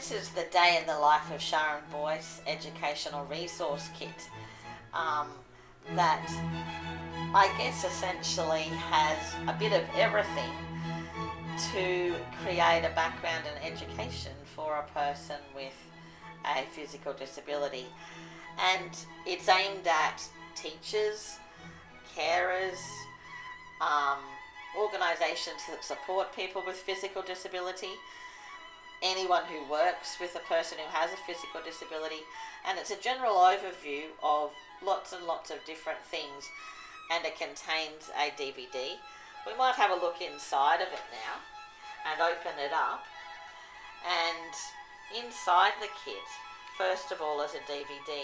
this is the Day in the Life of Sharon Boyce Educational Resource Kit that I guess essentially has a bit of everything to create a background in education for a person with a physical disability. And it's aimed at teachers, carers, organisations that support people with physical disability, anyone who works with a person who has a physical disability, and it's a general overview of lots and lots of different things, and it contains a DVD. We might have a look inside of it now and open it up, and inside the kit, first of all, is a DVD,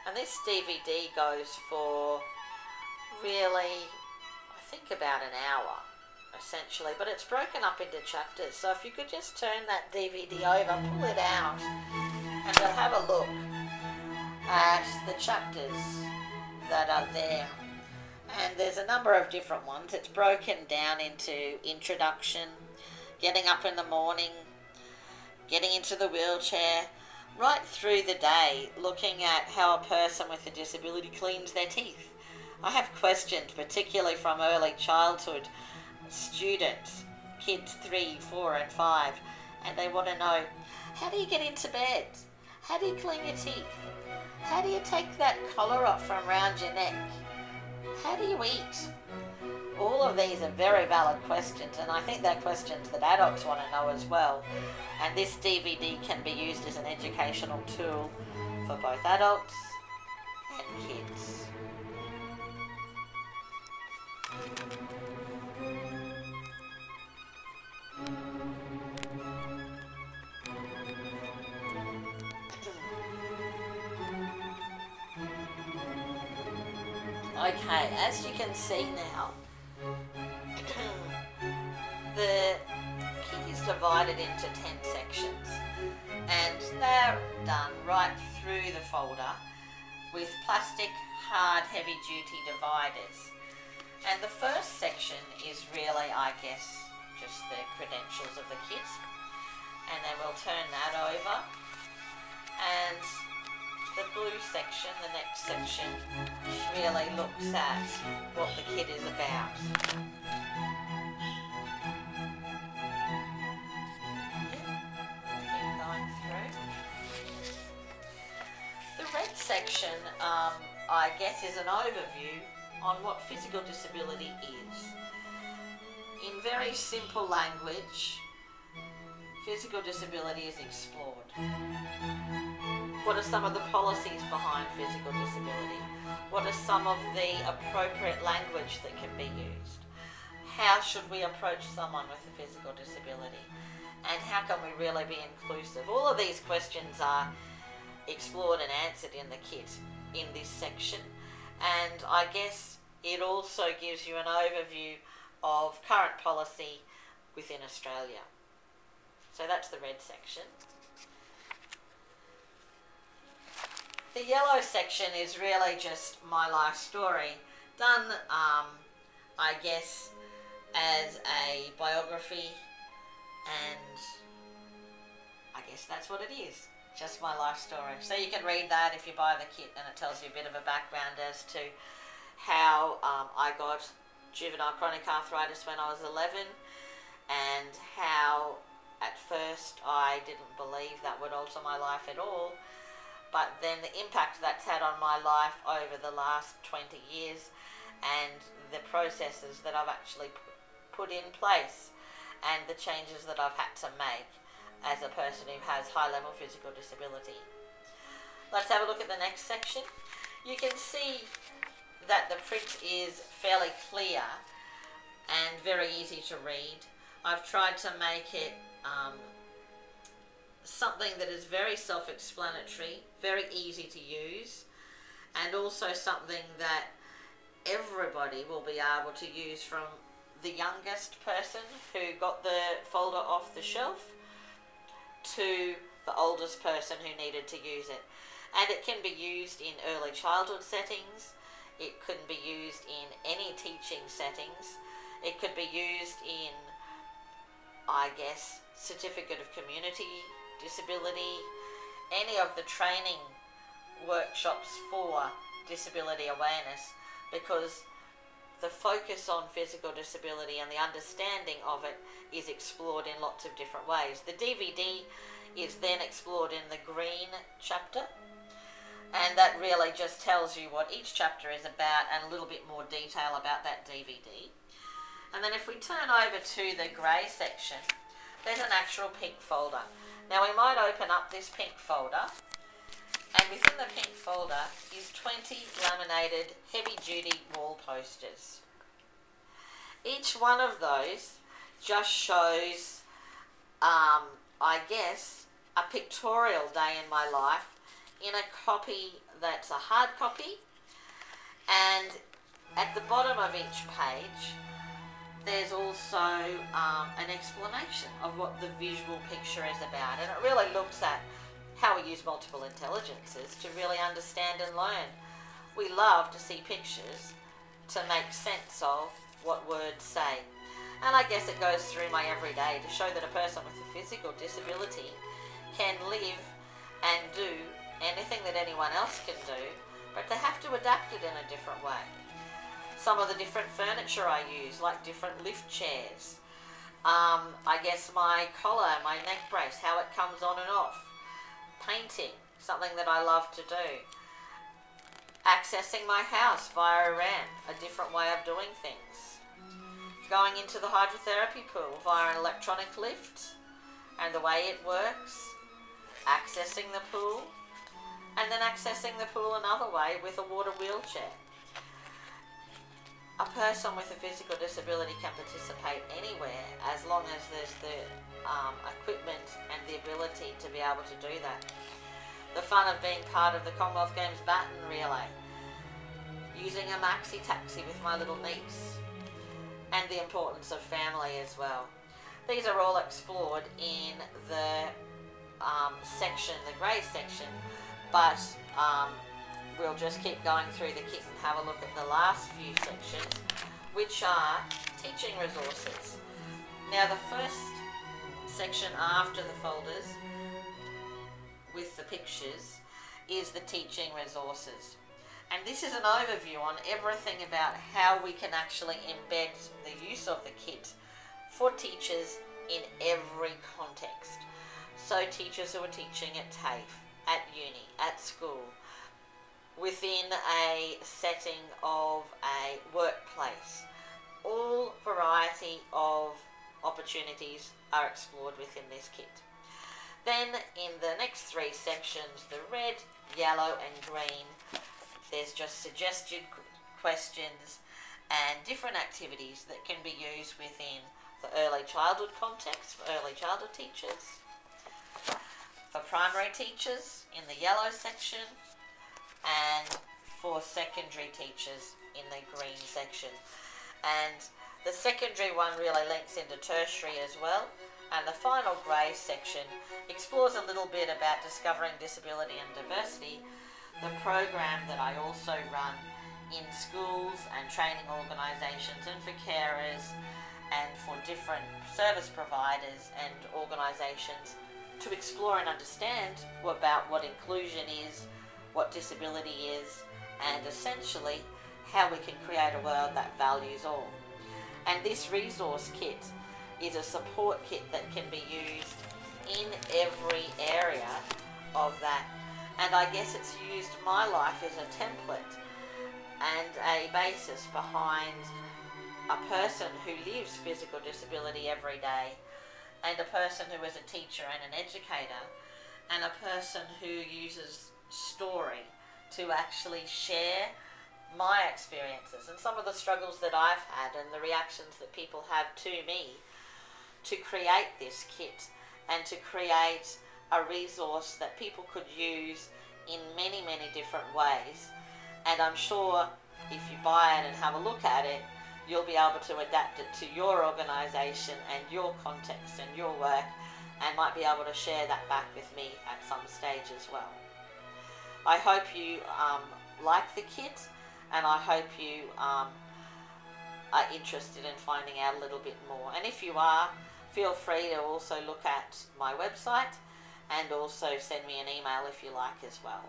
and this DVD goes for really, I think, about an hour essentially, but it's broken up into chapters. So if you could just turn that DVD over, pull it out, and we'll have a look at the chapters that are there. And there's a number of different ones. It's broken down into introduction, getting up in the morning, getting into the wheelchair, right through the day, looking at how a person with a disability cleans their teeth. I have questions, particularly from early childhood students, kids 3, 4 and 5, and they want to know, how do you get into bed? How do you clean your teeth? How do you take that collar off from around your neck? How do you eat? All of these are very valid questions, and I think they're questions that adults want to know as well. And this DVD can be used as an educational tool for both adults and kids. Okay, as you can see now, the kit is divided into 10 sections, and they're done right through the folder with plastic, hard, heavy-duty dividers. And the first section is really, I guess, just the credentials of the kit, and then we'll turn that over, and the blue section, the next section, really looks at what the kit is about. Keep going through. The red section, I guess, is an overview on what physical disability is. In very simple language, physical disability is explored. What are some of the policies behind physical disability? What are some of the appropriate language that can be used? How should we approach someone with a physical disability? And how can we really be inclusive? All of these questions are explored and answered in the kit in this section. And I guess it also gives you an overview of current policy within Australia. So that's the red section. The yellow section is really just my life story, done, I guess, as a biography, and I guess that's what it is, just my life story. So you can read that if you buy the kit, and it tells you a bit of a background as to how I got juvenile chronic arthritis when I was 11, and how at first I didn't believe that would alter my life at all. But then the impact that's had on my life over the last 20 years, and the processes that I've actually put in place, and the changes that I've had to make as a person who has high-level physical disability. Let's have a look at the next section. You can see that the print is fairly clear and very easy to read. I've tried to make it something that is very self-explanatory, very easy to use, and also something that everybody will be able to use, from the youngest person who got the folder off the shelf to the oldest person who needed to use it. And it can be used in early childhood settings, it can be used in any teaching settings, it could be used in, I guess, certificate of community disability, any of the training workshops for disability awareness, because the focus on physical disability and the understanding of it is explored in lots of different ways. The DVD is then explored in the green chapter, and that really just tells you what each chapter is about and a little bit more detail about that DVD. And then if we turn over to the grey section, there's an actual pink folder. Now we might open up this pink folder, and within the pink folder is 20 laminated heavy-duty wall posters. Each one of those just shows, I guess, a pictorial day in my life in a copy that's a hard copy, and at the bottom of each page there's also an explanation of what the visual picture is about, and it really looks at how we use multiple intelligences to really understand and learn. We love to see pictures to make sense of what words say, and I guess it goes through my everyday to show that a person with a physical disability can live and do anything that anyone else can do, but they have to adapt it in a different way. Some of the different furniture I use, like different lift chairs, I guess my collar, my neck brace, how it comes on and off, painting, something that I love to do, accessing my house via a ramp, a different way of doing things, going into the hydrotherapy pool via an electronic lift and the way it works, accessing the pool, and then accessing the pool another way with a water wheelchair. A person with a physical disability can participate anywhere as long as there's the equipment and the ability to be able to do that. The fun of being part of the Commonwealth Games baton relay, using a maxi taxi with my little niece, and the importance of family as well. These are all explored in the section, the grey section, but we'll just keep going through the kit and have a look at the last few sections, which are teaching resources. Now the first section after the folders with the pictures is the teaching resources. And this is an overview on everything about how we can actually embed the use of the kit for teachers in every context. So teachers who are teaching at TAFE, at uni, at school, within a setting of a workplace, all variety of opportunities are explored within this kit. Then in the next three sections, the red, yellow and green, there's just suggested questions and different activities that can be used within the early childhood context for early childhood teachers, for primary teachers in the yellow section, and for secondary teachers in the green section. And the secondary one really links into tertiary as well, and the final grey section explores a little bit about discovering disability and diversity, the program that I also run in schools and training organisations and for carers and for different service providers and organisations to explore and understand about what inclusion is, what disability is, and essentially how we can create a world that values all. And this resource kit is a support kit that can be used in every area of that. And I guess it's used my life as a template and a basis behind a person who lives physical disability every day, and a person who is a teacher and an educator, and a person who uses story to actually share my experiences and some of the struggles that I've had and the reactions that people have to me, to create this kit and to create a resource that people could use in many, many different ways. And I'm sure if you buy it and have a look at it, you'll be able to adapt it to your organisation and your context and your work, and might be able to share that back with me at some stage as well. I hope you like the kit, and I hope you are interested in finding out a little bit more. And if you are, feel free to also look at my website and also send me an email if you like as well.